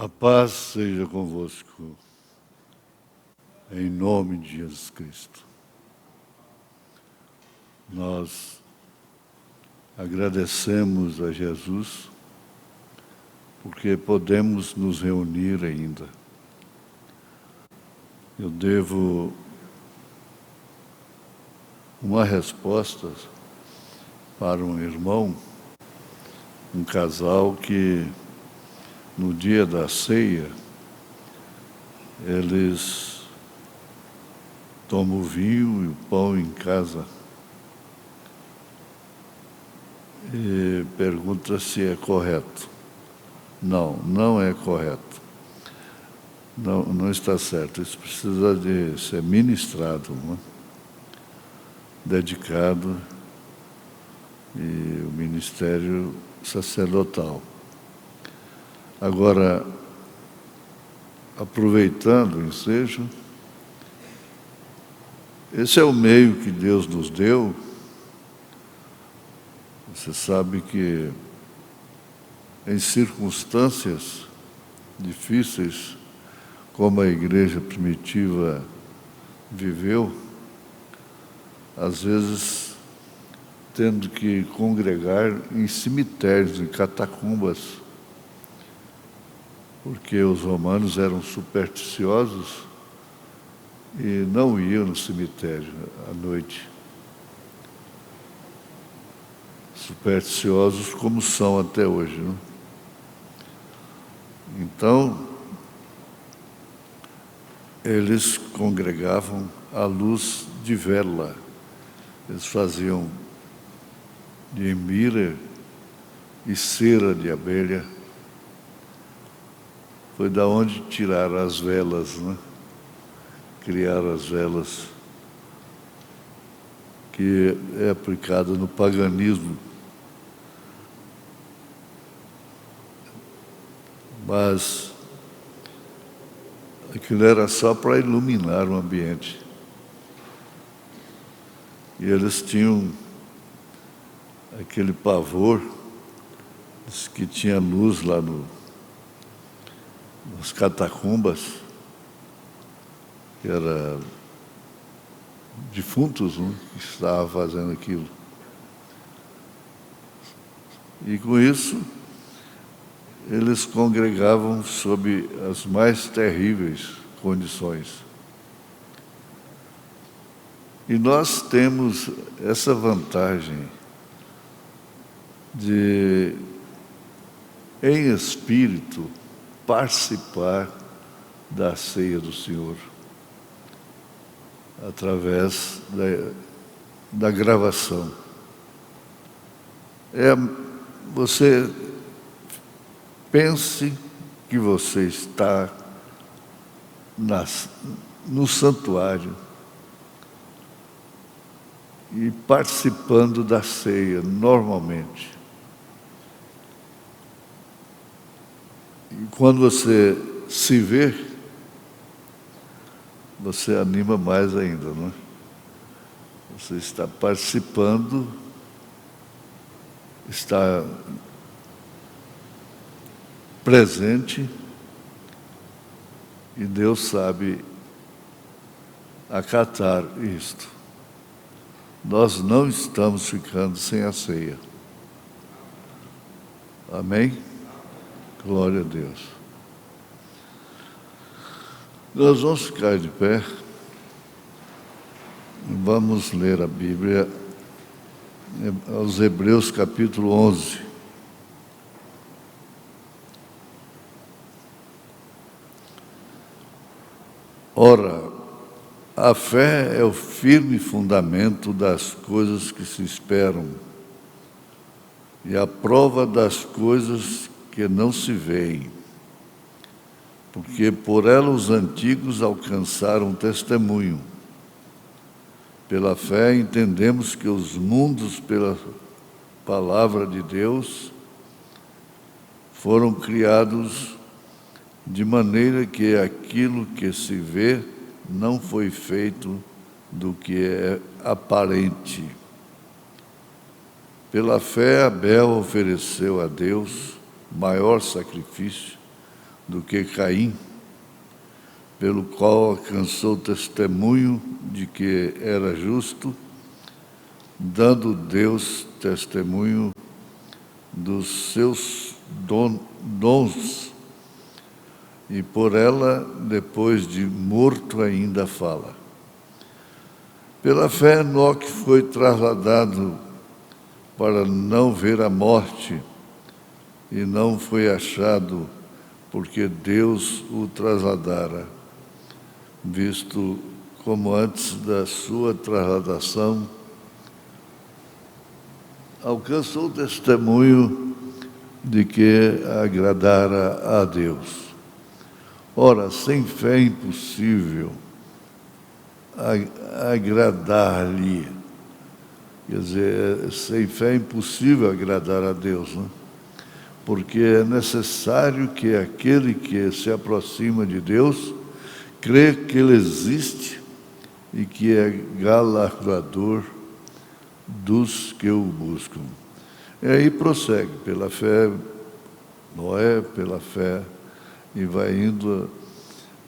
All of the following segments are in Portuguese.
A paz seja convosco, em nome de Jesus Cristo. Nós agradecemos a Jesus porque podemos nos reunir ainda. Eu devo uma resposta para um irmão, um casal que no dia da ceia, eles tomam o vinho e o pão em casa e pergunta se é correto. Não, não é correto. Não está certo. Isso precisa de ser ministrado, não é? Dedicado, e o ministério sacerdotal. Agora, aproveitando o ensejo, esse é o meio que Deus nos deu. Você sabe que em circunstâncias difíceis, como a igreja primitiva viveu, às vezes tendo que congregar em cemitérios, em catacumbas, porque os romanos eram supersticiosos e não iam no cemitério à noite. Supersticiosos como são até hoje, não? Então, eles congregavam à luz de vela. Eles faziam de mira e cera de abelha. Foi da onde tiraram as velas, né? Criaram as velas, que é aplicada no paganismo. Mas aquilo era só para iluminar o ambiente. E eles tinham aquele pavor, que tinha luz lá nas catacumbas, que era defuntos, né, que estavam fazendo aquilo. E com isso, eles congregavam sob as mais terríveis condições. E nós temos essa vantagem de, em espírito, participar da ceia do Senhor, através da gravação. Você pense que você está no santuário e participando da ceia normalmente. E quando você se vê, você anima mais ainda, não é? Você está participando, está presente, e Deus sabe acatar isto. Nós não estamos ficando sem a ceia. Amém? Glória a Deus. Nós vamos ficar de pé e vamos ler a Bíblia aos Hebreus capítulo 11. Ora, a fé é o firme fundamento das coisas que se esperam e a prova das coisas que não se veem, porque por ela os antigos alcançaram testemunho. Pela fé entendemos que os mundos, pela palavra de Deus, foram criados de maneira que aquilo que se vê não foi feito do que é aparente. Pela fé, Abel ofereceu a Deus maior sacrifício do que Caim, pelo qual alcançou testemunho de que era justo, dando Deus testemunho dos seus dons, e por ela, depois de morto, ainda fala. Pela fé, Enoque foi trasladado para não ver a morte, e não foi achado, porque Deus o trasladara, visto como antes da sua trasladação alcançou o testemunho de que agradara a Deus. Ora, sem fé é impossível agradar-lhe. Quer dizer, sem fé é impossível agradar a Deus, né? Porque é necessário que aquele que se aproxima de Deus crê que Ele existe e que é galardoador dos que o buscam. E aí prossegue, pela fé, Noé, pela fé, e vai indo,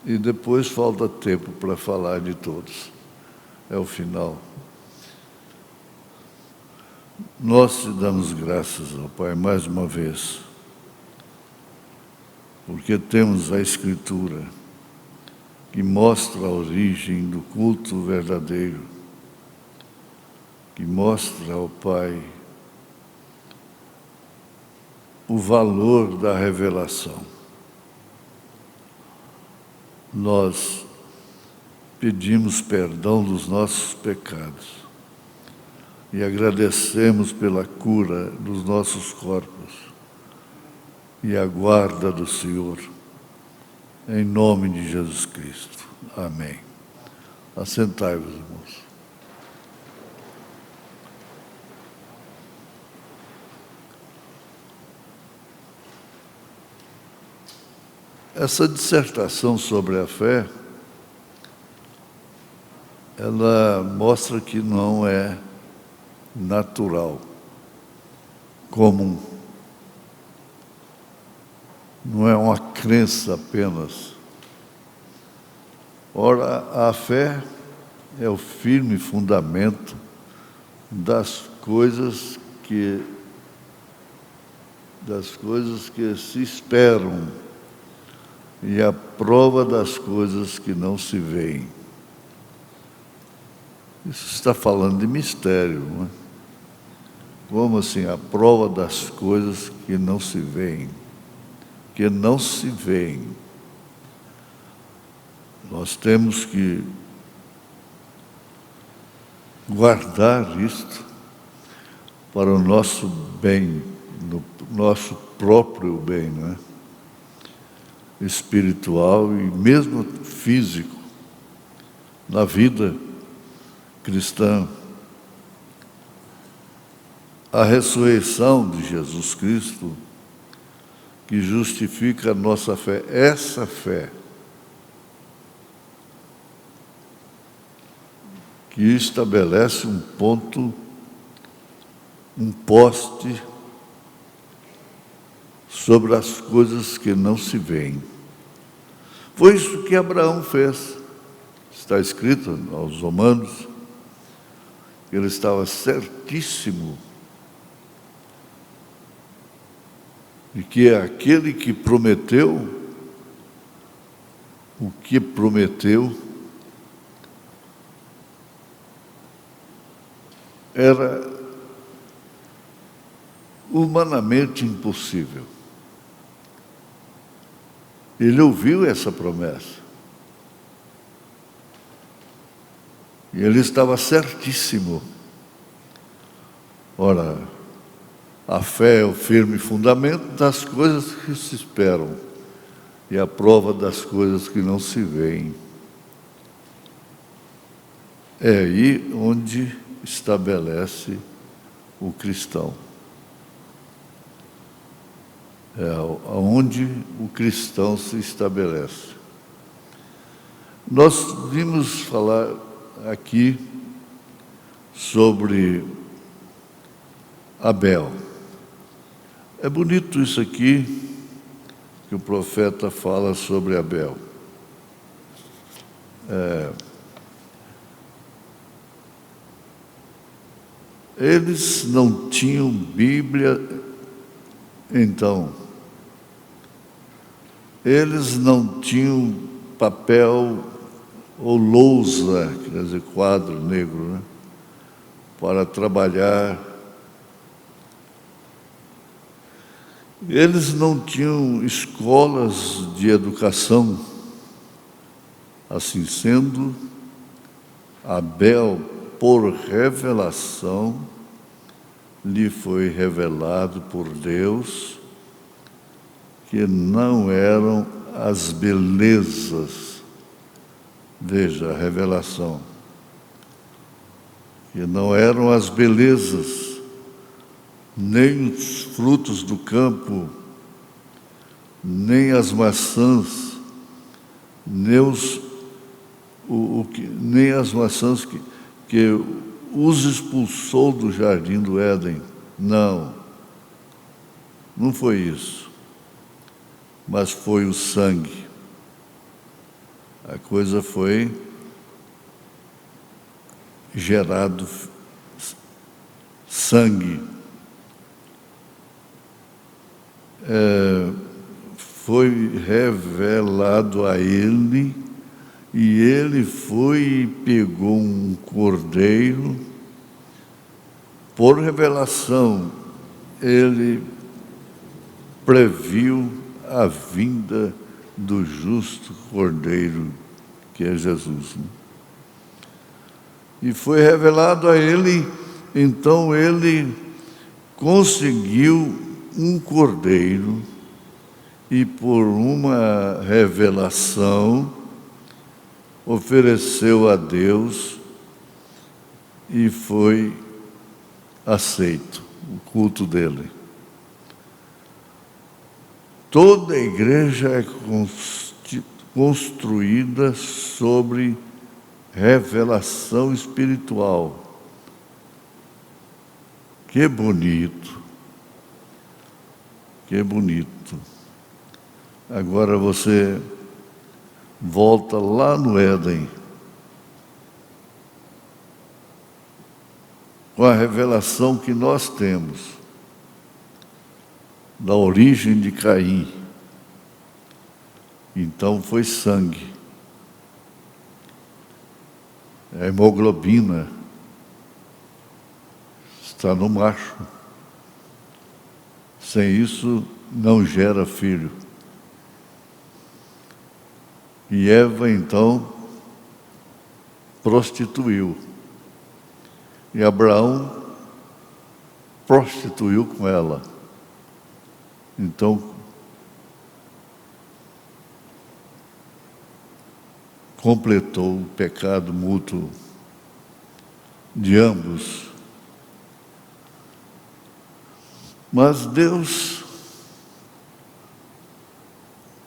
e depois falta tempo para falar de todos. É o final. Nós te damos graças, ó Pai, mais uma vez, porque temos a Escritura que mostra a origem do culto verdadeiro, que mostra ao Pai o valor da revelação. Nós pedimos perdão dos nossos pecados e agradecemos pela cura dos nossos corpos e a guarda do Senhor, em nome de Jesus Cristo. Amém. Assentai-vos, irmãos. Essa dissertação sobre a fé, ela mostra que não é natural, comum. Não é uma crença apenas. Ora, a fé é o firme fundamento das coisas que se esperam e a prova das coisas que não se veem. Isso está falando de mistério, não é? Como assim? A prova das coisas que não se veem. Que não se veem. Nós temos que guardar isto para o nosso bem, no nosso próprio bem, não é? Espiritual e mesmo físico, na vida cristã. A ressurreição de Jesus Cristo, que justifica a nossa fé, essa fé, que estabelece um ponto, um poste sobre as coisas que não se veem. Foi isso que Abraão fez. Está escrito aos Romanos, que ele estava certíssimo de que aquele que prometeu, o que prometeu, era humanamente impossível. Ele ouviu essa promessa. E ele estava certíssimo. Ora, a fé é o firme fundamento das coisas que se esperam e a prova das coisas que não se veem. É aí onde estabelece o cristão. É onde o cristão se estabelece. Nós vimos falar aqui sobre Abel. É bonito isso aqui, que que o profeta fala sobre Abel. Eles não tinham Bíblia, então. Eles não tinham papel ou lousa, quer dizer, quadro negro, né, para trabalhar. Eles não tinham escolas de educação. Assim sendo, Abel, por revelação, lhe foi revelado por Deus que não eram as belezas, veja a revelação, que não eram as belezas, nem os frutos do campo, nem as maçãs, nem as maçãs que os expulsou do jardim do Éden. Não foi isso. Mas foi o sangue. A coisa foi gerado sangue. Foi revelado a ele, e ele foi e pegou um cordeiro. Por revelação, ele previu a vinda do justo Cordeiro, que é Jesus, né? E foi revelado a ele, então ele conseguiu um cordeiro, e por uma revelação ofereceu a Deus, e foi aceito o culto dele. Toda a igreja é construída sobre revelação espiritual. Que bonito! Que bonito! Agora você volta lá no Éden, com a revelação que nós temos da origem de Caim. Então foi sangue. A hemoglobina está no macho. Sem isso, não gera filho. E Eva, então, prostituiu. E Abraão prostituiu com ela. Então, completou o pecado mútuo de ambos. Mas Deus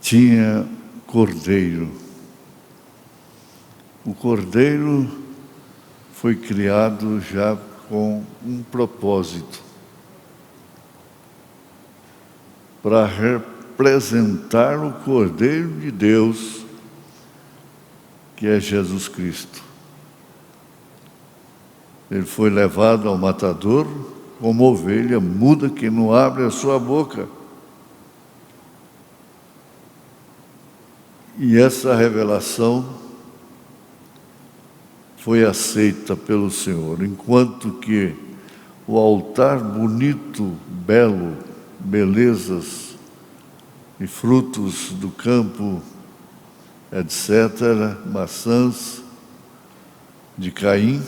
tinha cordeiro. O cordeiro foi criado já com um propósito, para representar o Cordeiro de Deus, que é Jesus Cristo. Ele foi levado ao matador como ovelha muda que não abre a sua boca. E essa revelação foi aceita pelo Senhor, enquanto que o altar bonito, belo, belezas e frutos do campo, etc., maçãs de Caim,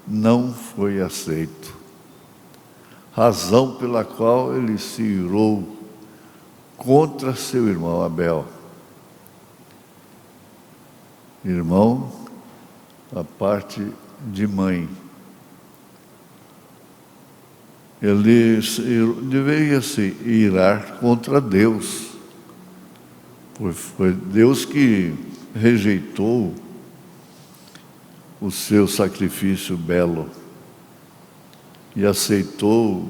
não foi aceito. Razão pela qual ele se irou contra seu irmão Abel. Irmão, a parte de mãe. Ele deveria se irar contra Deus, pois foi Deus que rejeitou o seu sacrifício belo e aceitou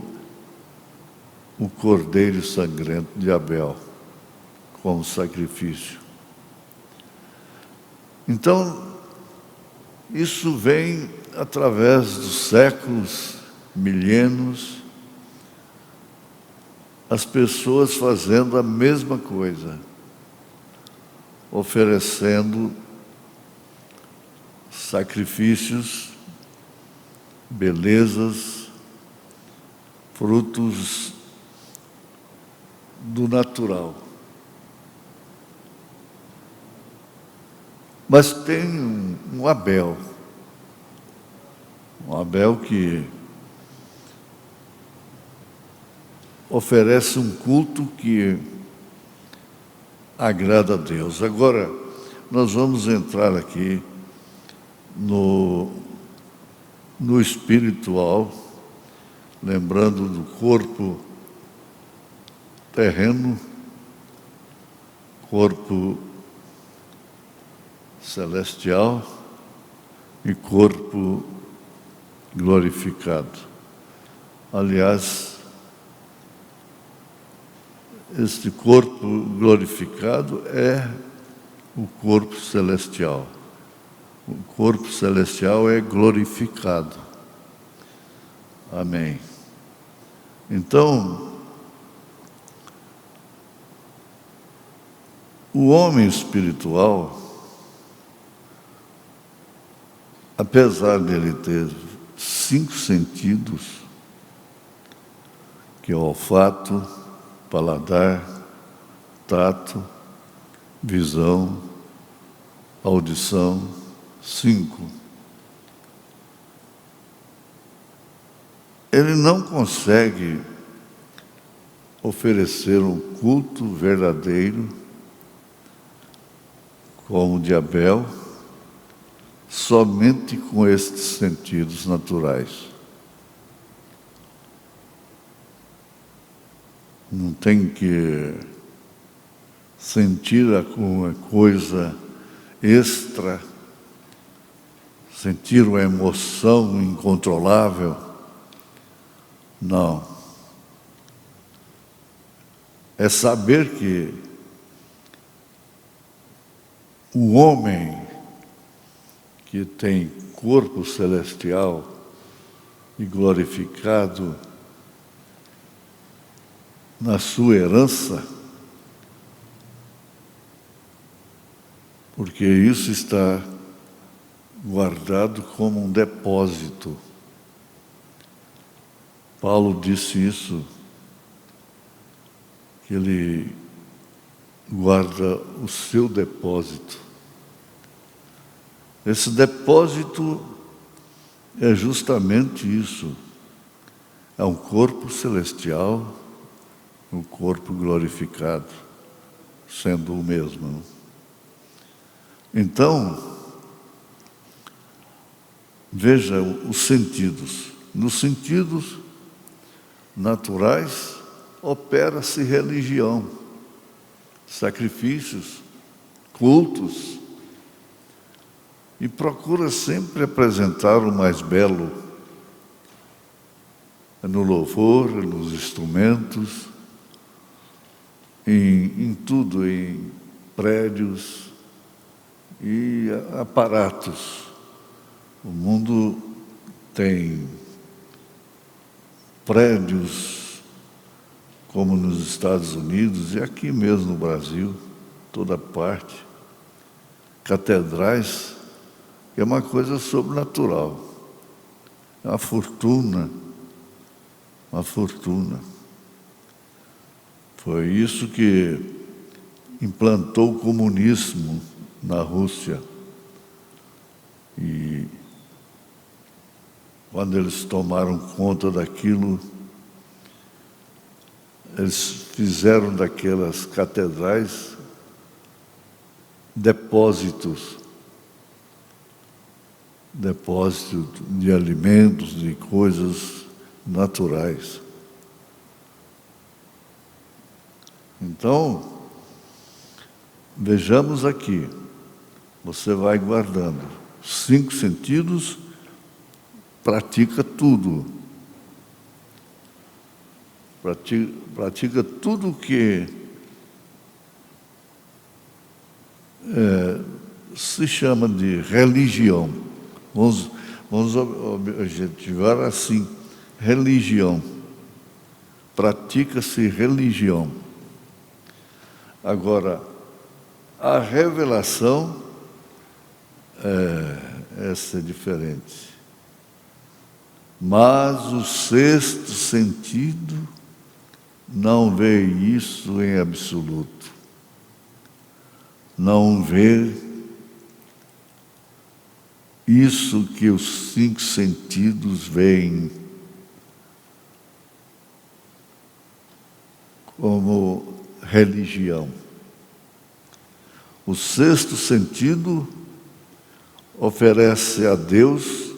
o cordeiro sangrento de Abel como sacrifício. Então, isso vem através dos séculos, milênios, as pessoas fazendo a mesma coisa, oferecendo sacrifícios, belezas, frutos do natural. Mas tem um Abel que oferece um culto que agrada a Deus. Agora, nós vamos entrar aqui no espiritual, lembrando do corpo terreno, corpo celestial e corpo glorificado. Aliás, este corpo glorificado é o corpo celestial. O corpo celestial é glorificado. Amém. Então, o homem espiritual, apesar dele ter 5 sentidos, que é o olfato, paladar, tato, visão, audição, 5. Ele não consegue oferecer um culto verdadeiro como o de Abel, somente com estes sentidos naturais. Não tem que sentir alguma coisa extra, sentir uma emoção incontrolável. Não. É saber que o homem que tem corpo celestial e glorificado na sua herança, porque isso está guardado como um depósito. Paulo disse isso, que ele guarda o seu depósito. Esse depósito é justamente isso. É um corpo celestial, um corpo glorificado, sendo o mesmo. Então, veja os sentidos. Nos sentidos naturais, opera-se religião, sacrifícios, cultos, e procura sempre apresentar o mais belo no louvor, nos instrumentos, em tudo, em prédios e aparatos. O mundo tem prédios como nos Estados Unidos e aqui mesmo no Brasil, toda parte, catedrais, que é uma coisa sobrenatural, é uma fortuna. Foi isso que implantou o comunismo na Rússia. E quando eles tomaram conta daquilo, eles fizeram daquelas catedrais depósito de alimentos, de coisas naturais. Então, vejamos aqui, você vai guardando 5 sentidos, pratica tudo. Pratica tudo que se chama de religião. Vamos objetivar assim, religião. Pratica-se religião. Agora, a revelação, essa é diferente. Mas o sexto sentido não vê isso em absoluto. Não vê isso que os 5 sentidos veem como religião. O sexto sentido oferece a Deus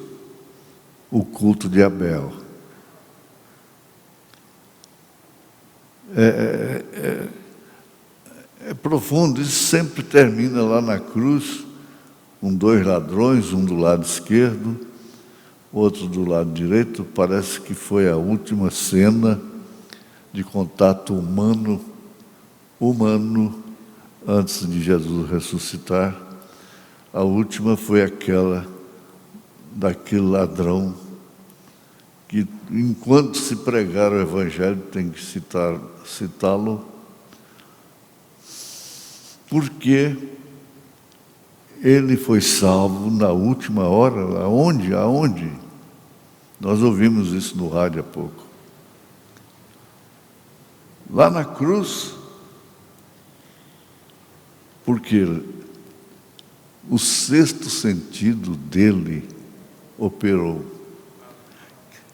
o culto de Abel. É profundo, isso sempre termina lá na cruz, com 2 ladrões, um do lado esquerdo, outro do lado direito. Parece que foi a última cena de contato humano, antes de Jesus ressuscitar. A última foi aquela daquele ladrão que, enquanto se pregar o Evangelho, tem que citá-lo, porque ele foi salvo na última hora. Aonde? Nós ouvimos isso no rádio há pouco. Lá na cruz, porque o sexto sentido dele operou,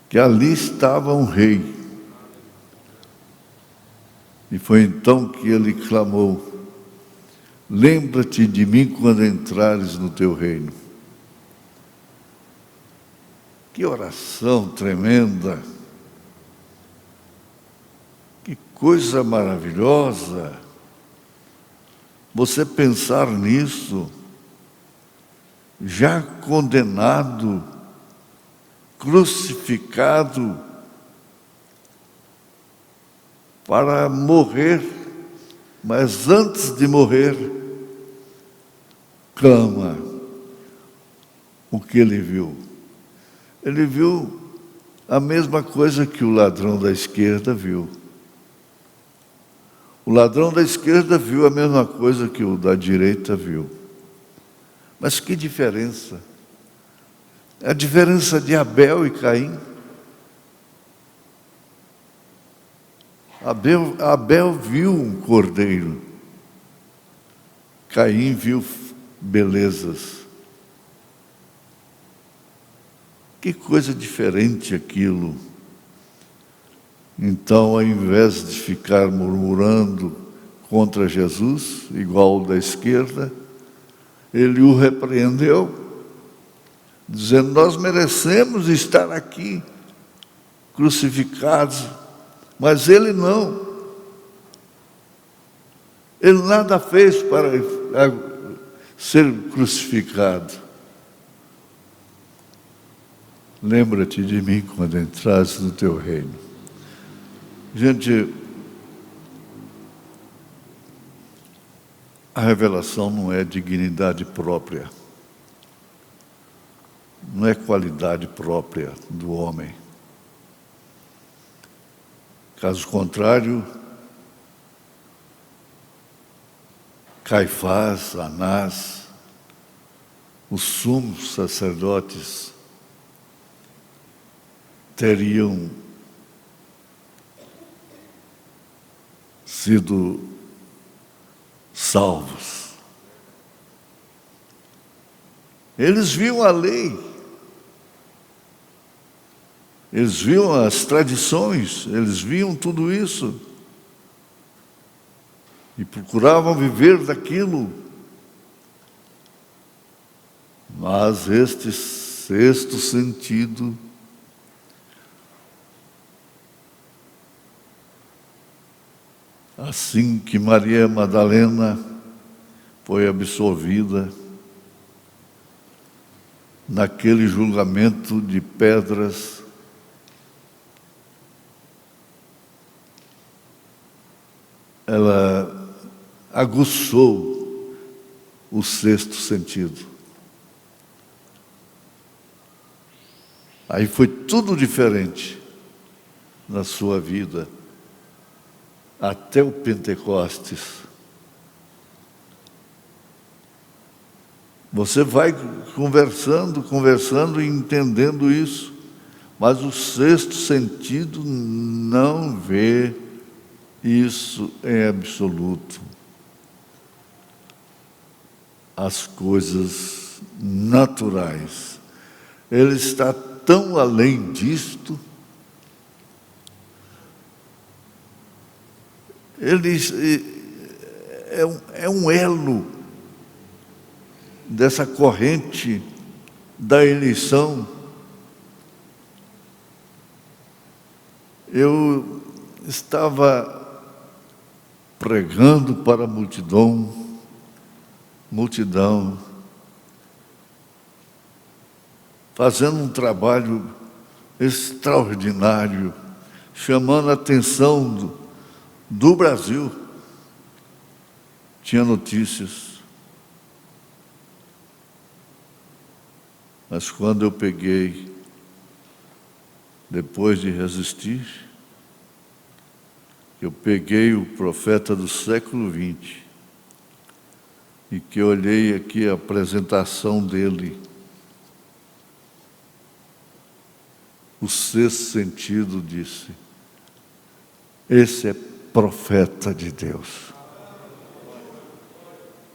que ali estava um rei. E foi então que ele clamou: lembra-te de mim quando entrares no teu reino. Que oração tremenda! Que coisa maravilhosa! Você pensar nisso, já condenado, crucificado para morrer, mas antes de morrer, clama o que ele viu. Ele viu a mesma coisa que o ladrão da esquerda viu. O ladrão da esquerda viu a mesma coisa que o da direita viu. Mas que diferença! A diferença de Abel e Caim. Abel viu um cordeiro. Caim viu belezas. Que coisa diferente aquilo. Então, ao invés de ficar murmurando contra Jesus, igual o da esquerda, ele o repreendeu, dizendo: nós merecemos estar aqui, crucificados, mas ele não. Ele nada fez para ser crucificado. Lembra-te de mim quando entrares no teu reino. Gente, a revelação não é dignidade própria, não é qualidade própria do homem. Caso contrário, Caifás, Anás, os sumos sacerdotes teriam sido salvos. Eles viam a lei, eles viam as tradições, eles viam tudo isso e procuravam viver daquilo. Mas este sexto sentido assim que Maria Madalena foi absolvida naquele julgamento de pedras, ela aguçou o sexto sentido. Aí foi tudo diferente na sua vida, até o Pentecostes. Você vai conversando e entendendo isso, mas o sexto sentido não vê isso em absoluto. As coisas naturais. Ele está tão além disto. Ele é um elo dessa corrente da eleição. Eu estava pregando para a multidão, fazendo um trabalho extraordinário, chamando a atenção do Brasil. Tinha notícias. Mas quando eu peguei, depois de resistir, eu peguei o profeta do século XX e que olhei aqui a apresentação dele, o sexto sentido disse: esse é profeta de Deus.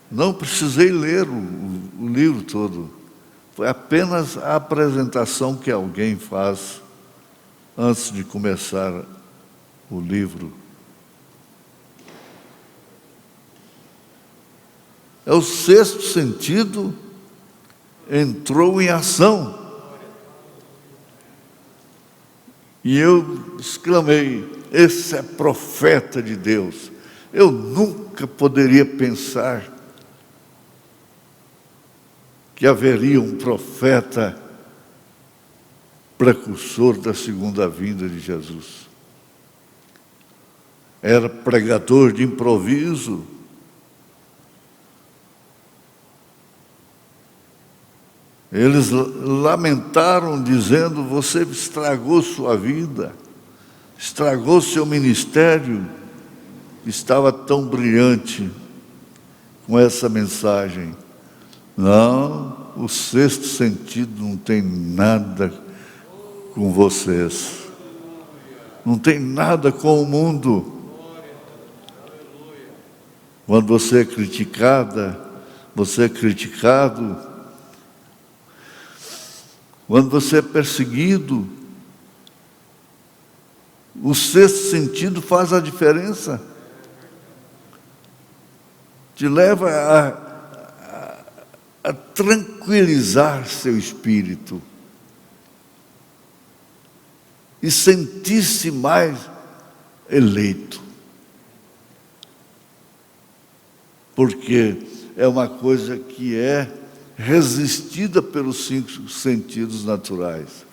Não precisei ler o livro todo. Foi apenas a apresentação que alguém faz antes de começar o livro. É o sexto sentido entrou em ação. E eu exclamei: esse é profeta de Deus. Eu nunca poderia pensar que haveria um profeta precursor da segunda vinda de Jesus. Era pregador de improviso. Eles lamentaram dizendo: você estragou sua vida, estragou seu ministério. Estava tão brilhante com essa mensagem. Não, o sexto sentido não tem nada com vocês. Não tem nada com o mundo. Quando você é criticada, você é criticado. Quando você é perseguido, o sexto sentido faz a diferença. Te leva a tranquilizar seu espírito e sentir-se mais eleito. Porque é uma coisa que é resistida pelos 5 sentidos naturais,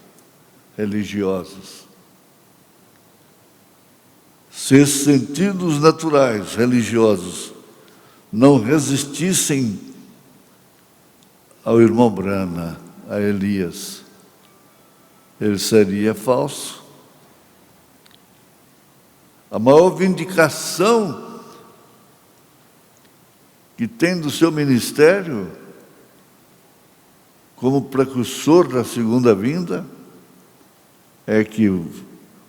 religiosos. Se esses sentidos naturais, religiosos, não resistissem ao irmão Brana, a Elias, ele seria falso. A maior vindicação que tem do seu ministério como precursor da segunda vinda é que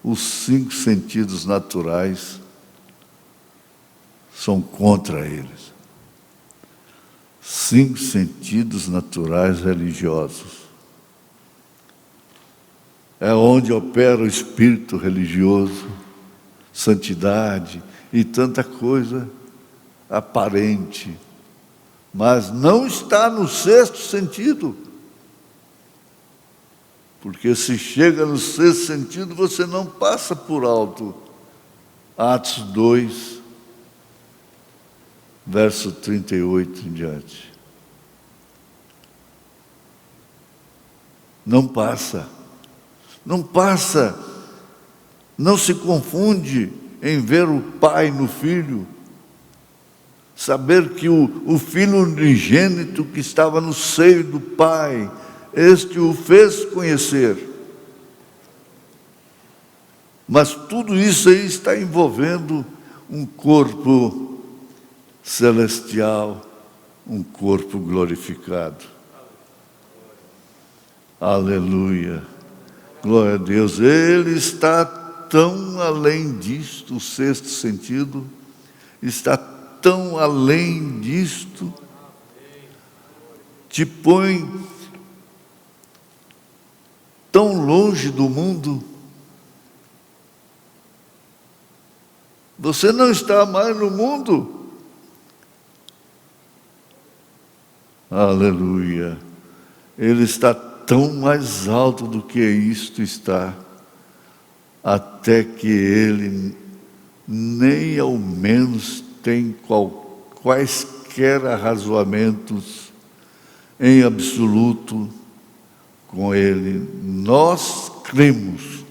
os 5 sentidos naturais são contra eles. 5 sentidos naturais religiosos. É onde opera o espírito religioso, santidade e tanta coisa aparente, mas não está no sexto sentido. Porque se chega no sexto sentido, você não passa por alto. Atos 2, verso 38 em diante. Não passa. Não passa. Não se confunde em ver o Pai no Filho. saber que o Filho unigênito que estava no seio do Pai, este o fez conhecer. Mas tudo isso aí está envolvendo um corpo celestial, um corpo glorificado. Aleluia. Glória a Deus. Ele está tão além disto, o sexto sentido, está tão além disto, te põe tão longe do mundo. Você não está mais no mundo. Aleluia. Ele está tão mais alto do que isto está, até que ele nem ao menos tem quaisquer arrazoamentos em absoluto com ele. Nós cremos.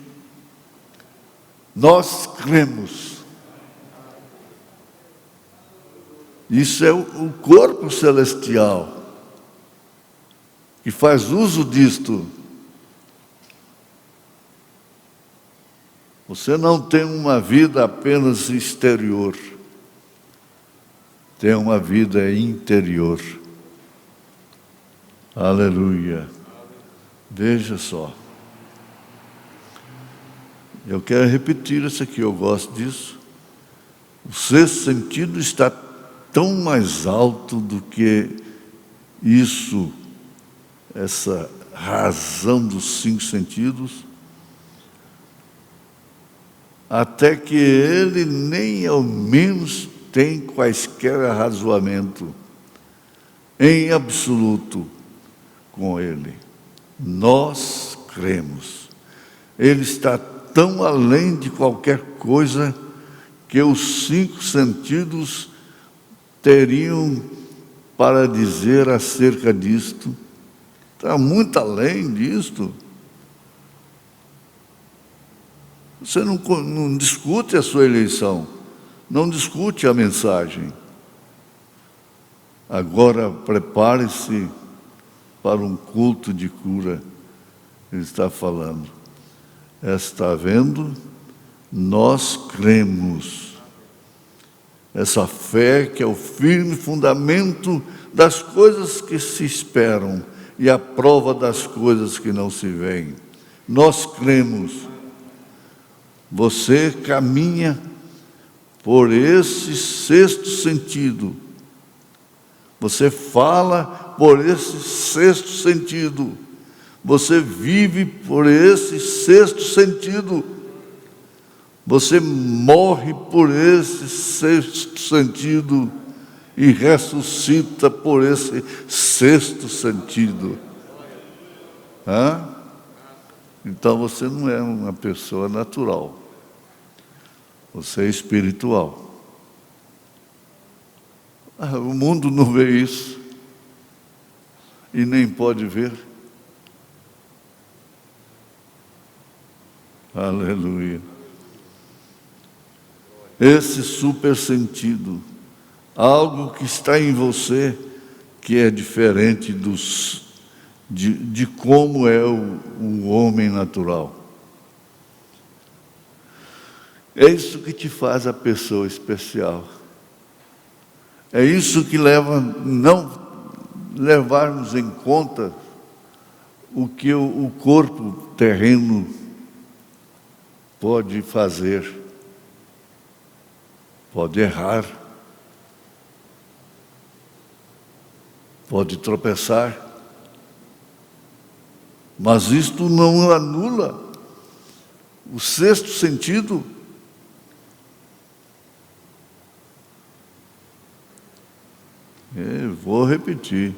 Isso é o corpo celestial que faz uso disto. Você não tem uma vida apenas exterior, tem uma vida interior. Aleluia. Veja só. Eu quero repetir isso aqui, eu gosto disso. O sexto sentido está tão mais alto do que isso, essa razão dos cinco sentidos, até que ele nem ao menos tem quaisquer arrazoamento em absoluto com ele. Nós cremos. Ele está tão além de qualquer coisa que os cinco sentidos teriam para dizer acerca disto. Está muito além disto. Você não discute a sua eleição, não discute a mensagem. Agora prepare-se para um culto de cura. Ele está falando. Está vendo? Nós cremos. Essa fé que é o firme fundamento das coisas que se esperam e a prova das coisas que não se veem. Nós cremos. Você caminha por esse sexto sentido. Você fala por esse sexto sentido. Você vive por esse sexto sentido. Você morre por esse sexto sentido e ressuscita por esse sexto sentido. Então você não é uma pessoa natural. Você é espiritual. O mundo não vê isso e nem pode ver. Aleluia. Esse super sentido, algo que está em você, que é diferente de como é o homem natural. É isso que te faz a pessoa especial. É isso que leva não levarmos em conta o que o corpo terreno pode fazer. Pode errar, pode tropeçar, mas isto não anula o sexto sentido. Vou repetir,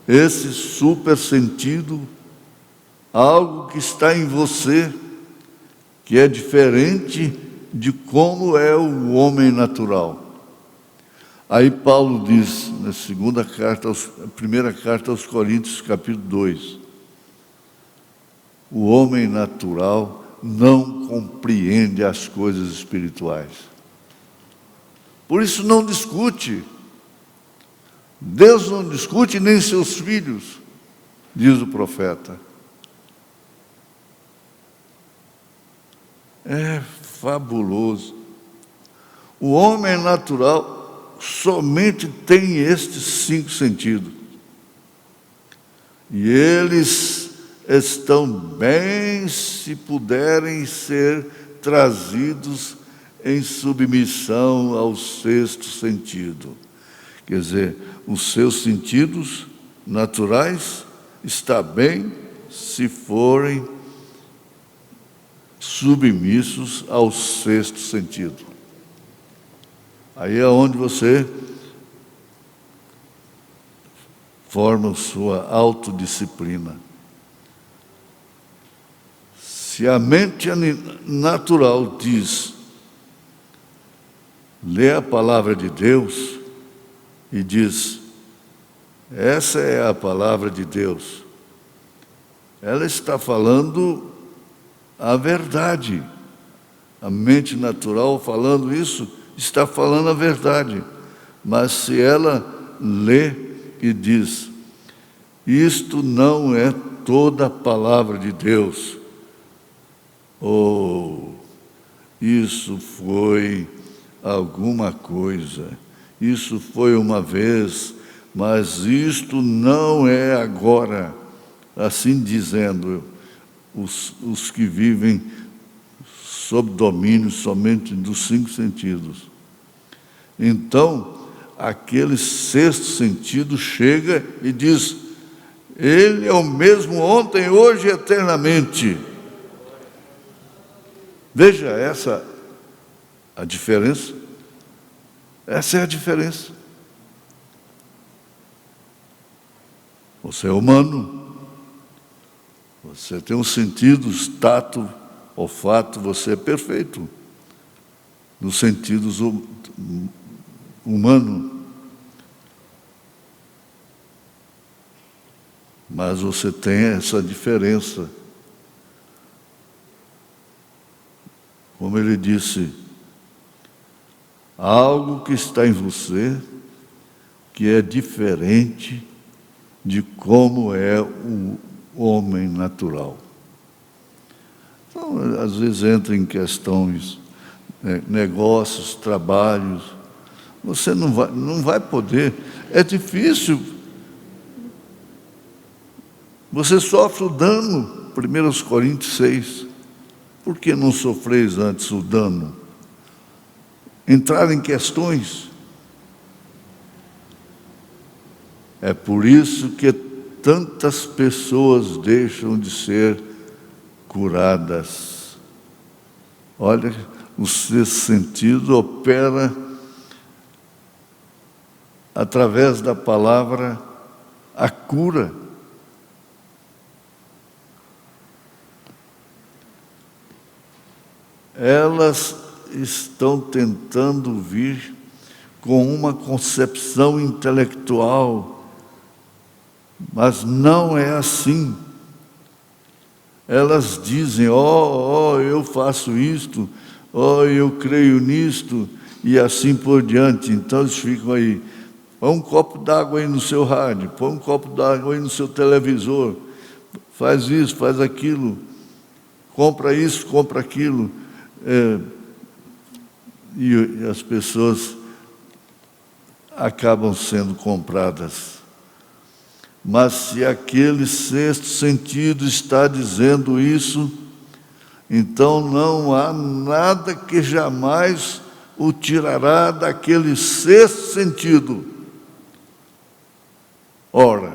esse super sentido, algo que está em você, que é diferente de como é o homem natural. Aí Paulo diz, na primeira carta aos Coríntios, capítulo 2, o homem natural não compreende as coisas espirituais. Por isso não discute. Deus não discute nem seus filhos, diz o profeta. É fabuloso. O homem natural somente tem estes 5 sentidos. E eles estão bem se puderem ser trazidos em submissão ao 6º sentido. Quer dizer, os seus sentidos naturais está bem se forem submissos ao 6º sentido. Aí é onde você forma sua autodisciplina. Se a mente natural diz, lê a palavra de Deus e diz, essa é a palavra de Deus, ela está falando a verdade. A mente natural falando isso, está falando a verdade. Mas se ela lê e diz, isto não é toda a palavra de Deus, ou isso foi alguma coisa, isso foi uma vez, mas isto não é agora. Assim dizendo, os que vivem sob domínio somente dos 5 sentidos. Então, aquele 6º sentido chega e diz, ele é o mesmo ontem, hoje e eternamente. Veja essa a diferença. Essa é a diferença. Você é humano, você tem os sentidos tato, olfato, você é perfeito nos sentidos humanos. Mas você tem essa diferença. Como ele disse, algo que está em você que é diferente de como é o homem natural. Então, às vezes entra em questões, negócios, trabalhos, você não vai poder, é difícil. Você sofre o dano, 1 Coríntios 6. Por que não sofreis antes o dano? Entrar em questões. É por isso que tantas pessoas deixam de ser curadas. Olha, o 6º sentido opera através da palavra a cura. Elas estão tentando vir com uma concepção intelectual, mas não é assim. Elas dizem, eu faço isto, eu creio nisto, e assim por diante. Então eles ficam aí, põe um copo d'água aí no seu rádio, põe um copo d'água aí no seu televisor, faz isso, faz aquilo, compra isso, compra aquilo. E as pessoas acabam sendo compradas. Mas se aquele 6º sentido está dizendo isso, então não há nada que jamais o tirará daquele 6º sentido. Ora,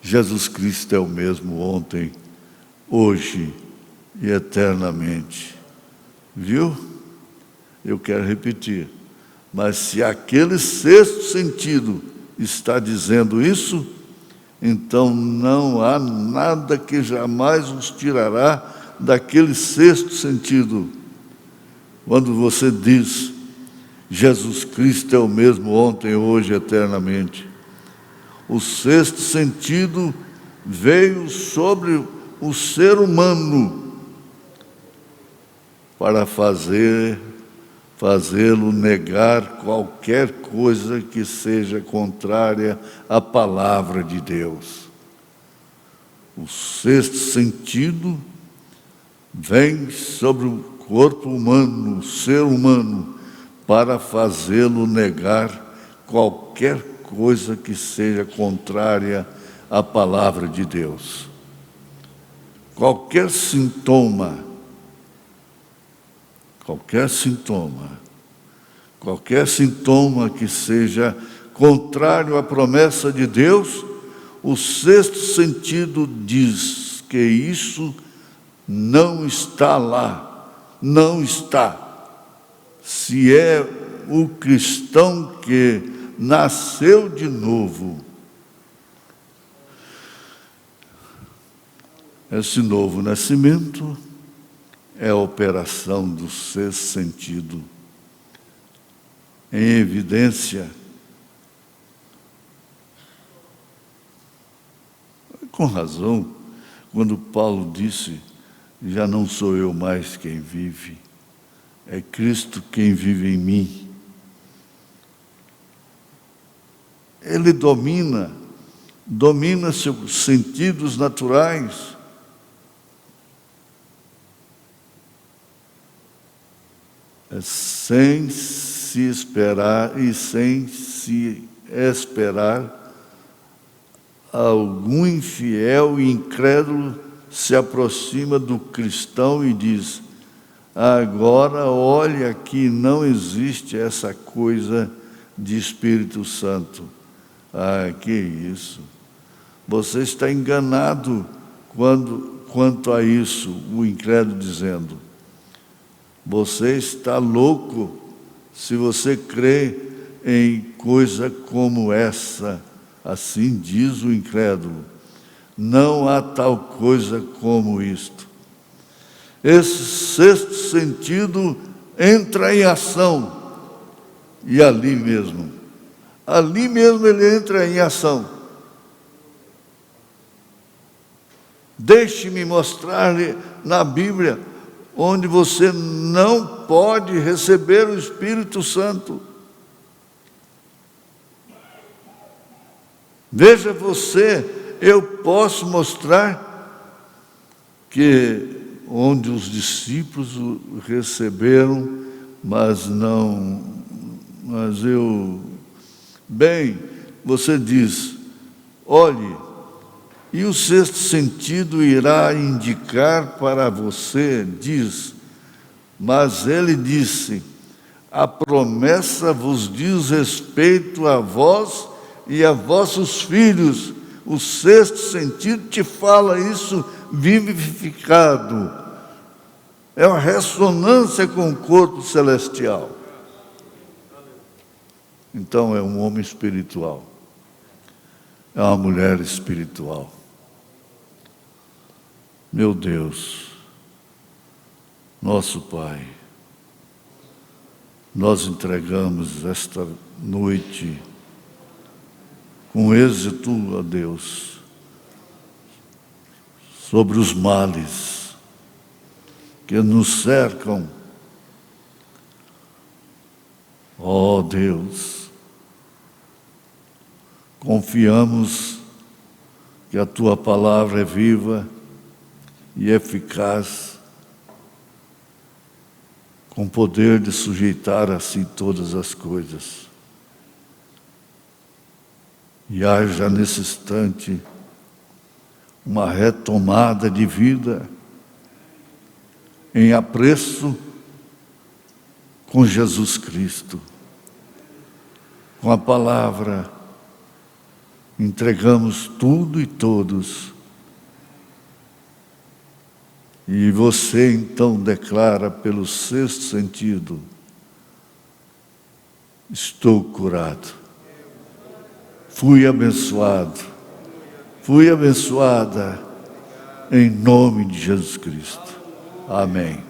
Jesus Cristo é o mesmo ontem, hoje e eternamente. Viu? Eu quero repetir. Mas se aquele 6º sentido está dizendo isso, então não há nada que jamais os tirará daquele 6º sentido. Quando você diz, Jesus Cristo é o mesmo ontem, hoje e eternamente. O 6º sentido veio sobre o ser humano para fazer fazê-lo negar qualquer coisa que seja contrária à palavra de Deus. O sexto sentido vem sobre o corpo humano, o ser humano, para fazê-lo negar qualquer coisa que seja contrária à palavra de Deus. Qualquer sintoma que seja contrário à promessa de Deus, o sexto sentido diz que isso não está lá, não está. Se é o cristão que nasceu de novo, esse novo nascimento é a operação do sexto sentido em evidência. Com razão, quando Paulo disse: já não sou eu mais quem vive, é Cristo quem vive em mim. Ele domina seus sentidos naturais. Sem se esperar e sem se esperar, algum infiel e incrédulo se aproxima do cristão e diz: agora olha que não existe essa coisa de Espírito Santo. Ah, que isso! Você está enganado quanto a isso, o incrédulo dizendo. Você está louco se você crê em coisa como essa. Assim diz o incrédulo. Não há tal coisa como isto. Esse sexto sentido entra em ação. E ali mesmo ele entra em ação. Deixe-me mostrar-lhe na Bíblia onde você não pode receber o Espírito Santo. Veja você, eu posso mostrar que onde os discípulos o receberam, você diz: olhe, e o sexto sentido irá indicar para você, diz, mas ele disse: a promessa vos diz respeito a vós e a vossos filhos. O sexto sentido te fala isso vivificado. É uma ressonância com o corpo celestial. Então é um homem espiritual. É uma mulher espiritual. Meu Deus, nosso Pai, nós entregamos esta noite com êxito a Deus sobre os males que nos cercam. Ó Deus, confiamos que a Tua palavra é viva e eficaz, com poder de sujeitar a si todas as coisas. E haja nesse instante uma retomada de vida em apreço com Jesus Cristo. Com a palavra, entregamos tudo e todos. E você então declara pelo sexto sentido: estou curado. Fui abençoada em nome de Jesus Cristo. Amém.